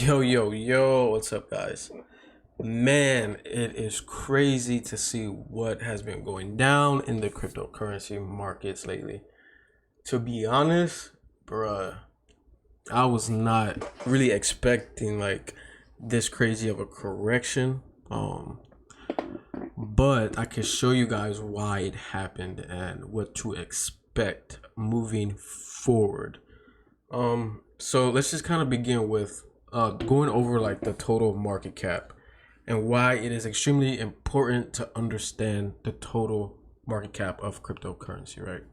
Yo, what's up, guys? Man, it is crazy to see what has been going down in the cryptocurrency markets lately. To be honest, bruh, I was not really expecting like this crazy of a correction. But I can show you guys why it happened and what to expect moving forward. So let's just kind of begin with going over like the total market cap and why it is extremely important to understand the total market cap of cryptocurrency, right?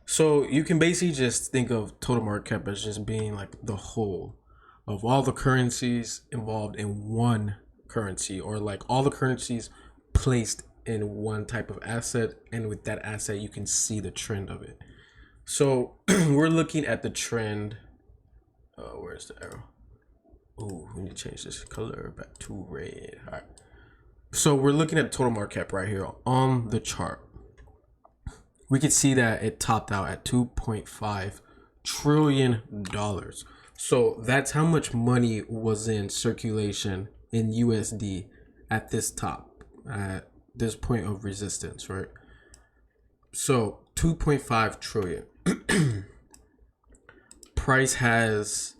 So you can basically just think of total market cap as just being like the whole of all the currencies involved in one currency, or like all the currencies placed in one type of asset, and with that asset you can see the trend of it. So we're looking at the trend. Where's the arrow? Ooh, we need to change this color back to red. All right. So we're looking at total market cap right here on the chart. We can see that it topped out at $2.5 trillion. So that's how much money was in circulation in USD at this top, at this point of resistance, right? So 2.5 trillion. Price has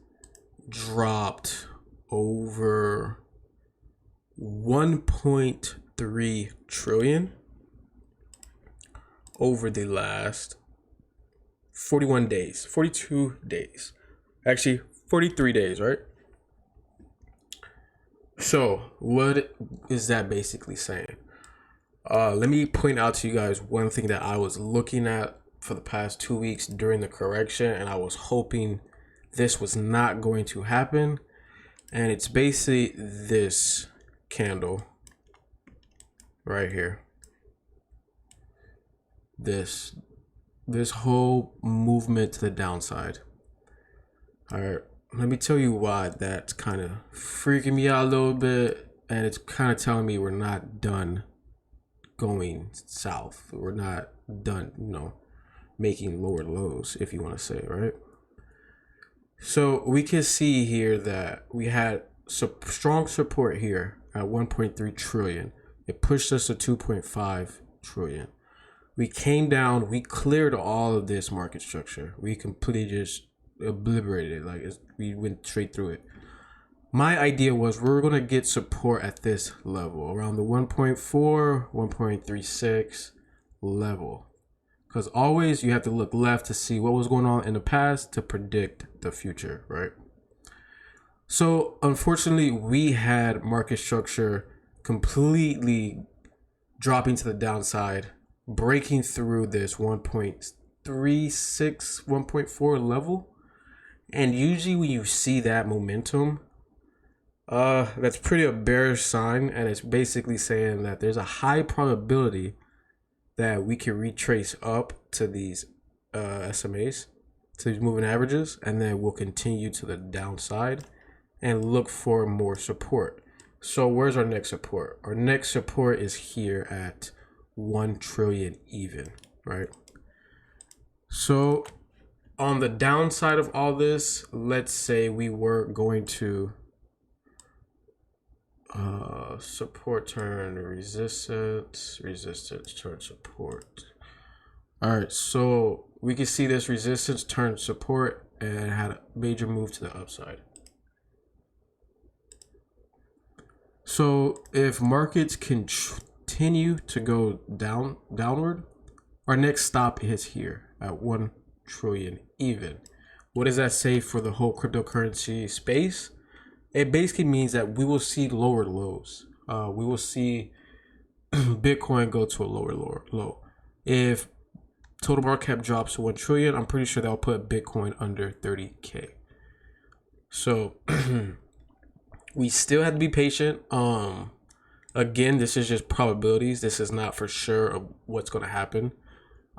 dropped over 1.3 trillion over the last 41 days, 42 days, actually 43 days, right? So what is that basically saying? Let me point out to you guys one thing that I was looking at for the past 2 weeks during the correction, and I was hoping this was not going to happen. And it's basically this candle right here. This whole movement to the downside. All right, let me tell you why that's kind of freaking me out a little bit, and it's kind of telling me we're not done going south. We're not done, making lower lows, if you want to say, right? So we can see here that we had strong support here at 1.3 trillion. It pushed us to 2.5 trillion. We came down, we cleared all of this market structure. We completely just obliterated it, we went straight through it. My idea was we were going to get support at this level, around the 1.4, 1.36 level. Because always you have to look left to see what was going on in the past to predict the future, right? So unfortunately, we had market structure completely dropping to the downside, breaking through this 1.36, 1.4 level. And usually when you see that momentum, that's pretty a bearish sign, and it's basically saying that there's a high probability that we can retrace up to these SMAs, to these moving averages, and then we'll continue to the downside and look for more support. So where's our next support? Our next support is here at 1 trillion even, right? So on the downside of all this, let's say we were going to support turn resistance, resistance turn support. All right, so we can see this resistance turn support and had a major move to the upside. So if markets continue to go downward, our next stop is here at 1 trillion even. What does that say for the whole cryptocurrency space? It basically means that we will see lower lows. We will see Bitcoin go to a lower low. If total market cap drops to 1 trillion, I'm pretty sure that'll put Bitcoin under 30K. So we still have to be patient. Again, this is just probabilities. This is not for sure of what's going to happen.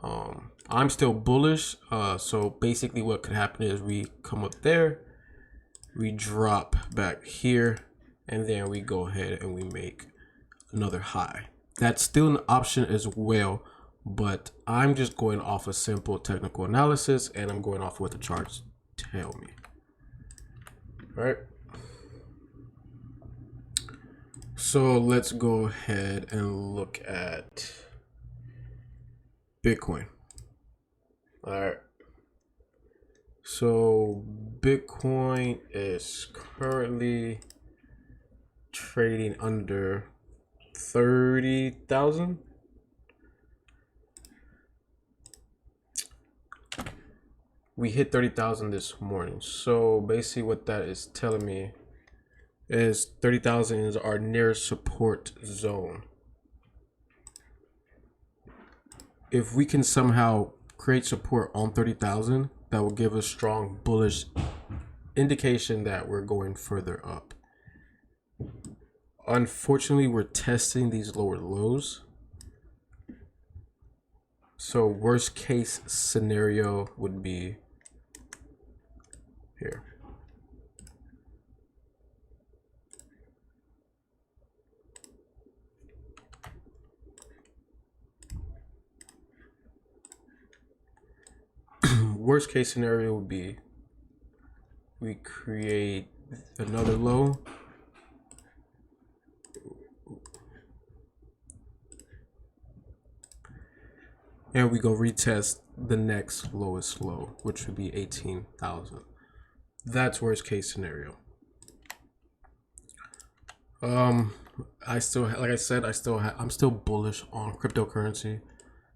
I'm still bullish. So basically what could happen is we come up there, we drop back here, and then we go ahead and we make another high. That's still an option as well, but I'm just going off a simple technical analysis, and I'm going off what the charts tell me. All right. So let's go ahead and look at Bitcoin. All right. So Bitcoin is currently trading under 30,000. We hit 30,000 this morning. So basically what that is telling me is 30,000 is our nearest support zone. If we can somehow create support on 30,000, that will give us strong bullish indication that we're going further up. Unfortunately, we're testing these lower lows. So worst case scenario would be here. Worst case scenario would be we create another low. And we go retest the next lowest low, which would be 18,000. That's worst case scenario. I still, like I said, I'm still bullish on cryptocurrency.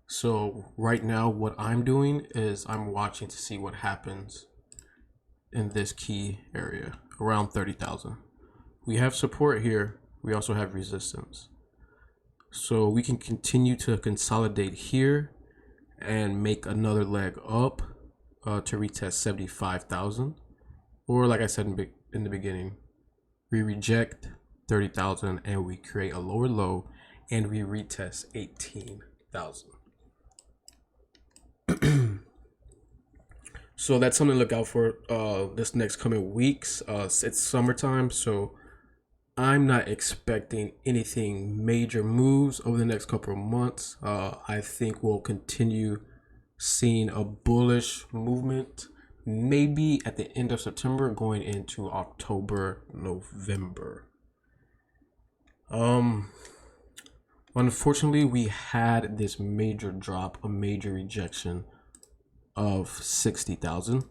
So right now, what I'm doing is I'm watching to see what happens in this key area around 30,000. We have support here. We also have resistance. So we can continue to consolidate here and make another leg up to retest 75,000. Or like I said in the beginning, we reject 30,000 and we create a lower low and we retest 18,000. So that's something to look out for this next coming weeks. It's summertime, so I'm not expecting anything major moves over the next couple of months. I think we'll continue seeing a bullish movement maybe at the end of September going into October, November. Unfortunately, we had this major drop, a major rejection of 60,000.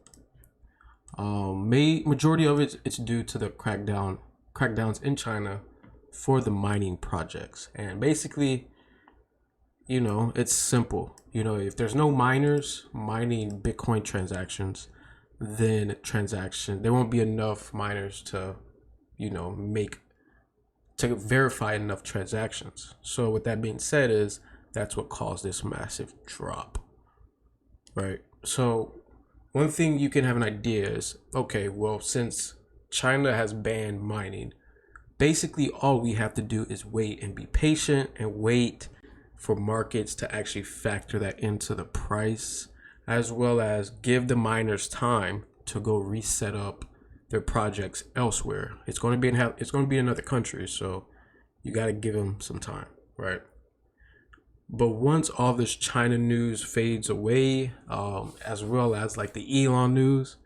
Majority of it's due to the crackdowns in China for the mining projects. And basically, you know, it's simple. You know, if there's no miners mining Bitcoin transactions, then there won't be enough miners to, you know, to verify enough transactions. So with that being said, that's what caused this massive drop, right? So one thing you can have an idea is, okay, well, since China has banned mining, basically all we have to do is wait and be patient and wait for markets to actually factor that into the price, as well as give the miners time to go reset up their projects elsewhere. It's going to be another country, so you got to give them some time, right? But once all this China news fades away, as well as like the Elon news,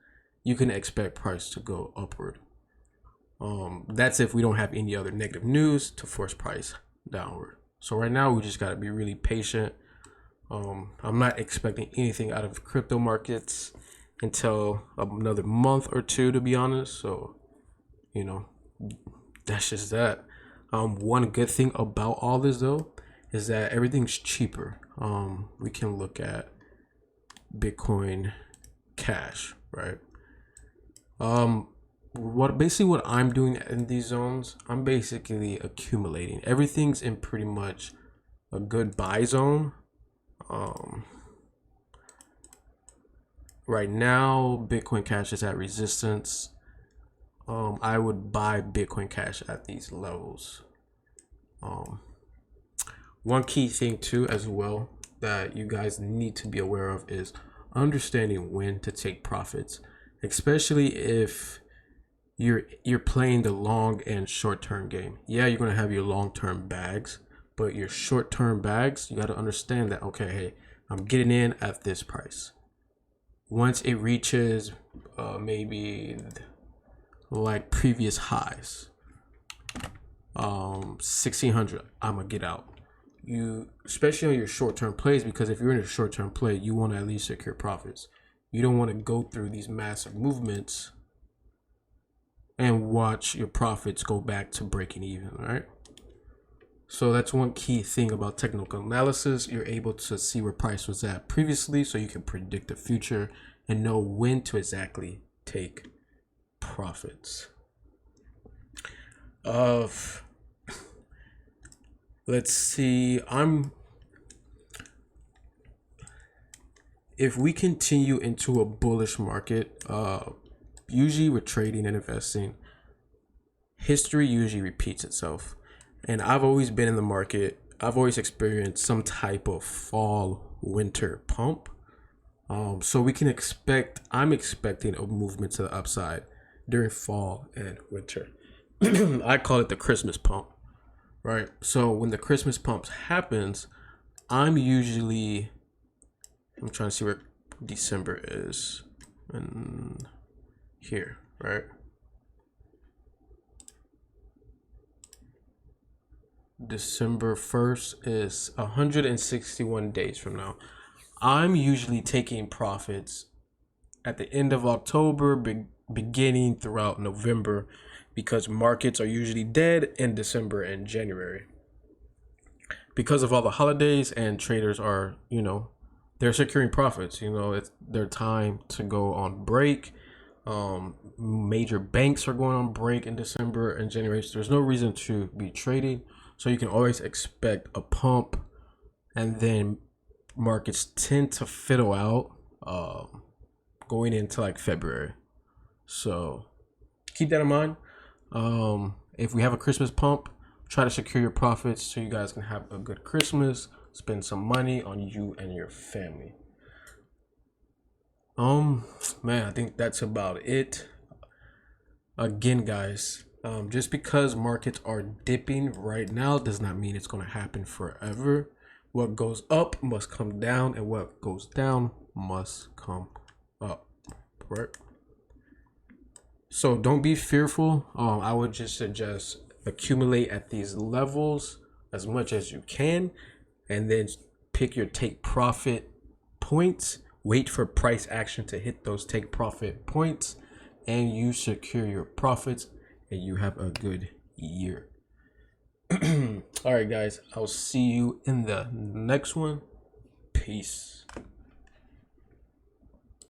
you can expect price to go upward. That's if we don't have any other negative news to force price downward. So right now we just got to be really patient. I'm not expecting anything out of crypto markets until another month or two, to be honest. So, you know, that's just that. One good thing about all this though is that everything's cheaper. We can look at Bitcoin Cash, right? What I'm doing in these zones, I'm basically accumulating. Everything's in pretty much a good buy zone. Right now, Bitcoin Cash is at resistance. I would buy Bitcoin Cash at these levels. One key thing too, as well, that you guys need to be aware of is understanding when to take profits, especially if you're playing the long and short-term game. Yeah, you're gonna have your long-term bags, but your short-term bags, you got to understand that, okay, hey, I'm getting in at this price. Once it reaches maybe like previous highs, 1600, I'm gonna get out. You, especially on your short-term plays, because if you're in a short-term play, you want to at least secure profits. You don't want to go through these massive movements and watch your profits go back to breaking even, right? So that's one key thing about technical analysis. You're able to see where price was at previously, so you can predict the future and know when to exactly take profits. Let's see. If we continue into a bullish market, usually with trading and investing, history usually repeats itself. And I've always been in the market. I've always experienced some type of fall winter pump. So we can expect, I'm expecting a movement to the upside during fall and winter. I call it the Christmas pump, right? So when the Christmas pumps happens, I'm trying to see where December is, and here, right? December 1st is 161 days from now. I'm usually taking profits at the end of October, beginning throughout November, because markets are usually dead in December and January because of all the holidays, and traders are, they're securing profits. It's their time to go on break. Major banks are going on break in December and January, so there's no reason to be trading. So you can always expect a pump, and then markets tend to fiddle out going into like February. So keep that in mind. If we have a Christmas pump, try to secure your profits so you guys can have a good Christmas, spend some money on you and your family. Man, I think that's about it. Again, guys, just because markets are dipping right now does not mean it's going to happen forever. What goes up must come down, and what goes down must come up, right? So don't be fearful. I would just suggest accumulate at these levels as much as you can, and then pick your take profit points. Wait for price action to hit those take profit points, and you secure your profits, and you have a good year. All right, guys, I'll see you in the next one. Peace.